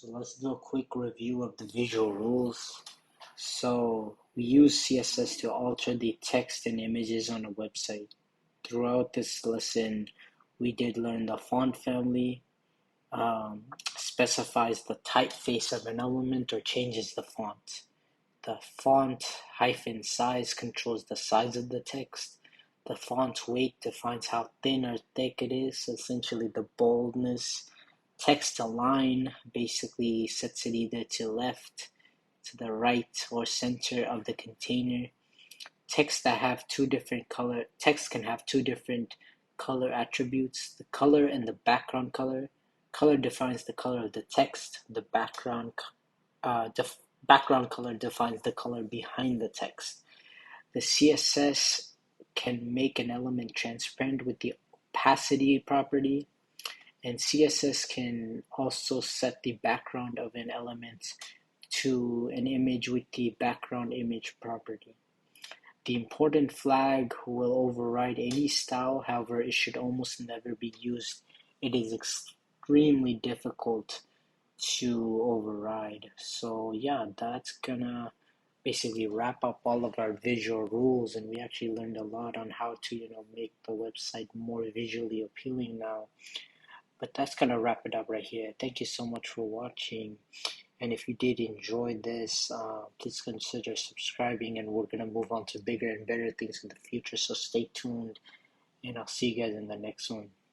So let's do a quick review of the visual rules. So we use CSS to alter the text and images on a website. Throughout this lesson, we did learn the font family, specifies the typeface of an element or changes the font. The font hyphen size controls the size of the text. The font weight defines how thin or thick it is, essentially the boldness. Text align basically sets it either to left, to the right, or center of the container. Text can have two different color attributes, the color and the background color. Color defines the color of the text. The background color defines the color behind the text. The CSS can make an element transparent with the opacity property, and CSS can also set the background of an element to an image with the background image property. The important flag will override any style, however, it should almost never be used. It is extremely difficult to override. So yeah, that's gonna basically wrap up all of our visual rules, and we actually learned a lot on how to make the website more visually appealing now. But that's gonna wrap it up right here. Thank you so much for watching, and if you did enjoy this, please consider subscribing, and we're gonna move on to bigger and better things in the future, so stay tuned, and I'll see you guys in the next one.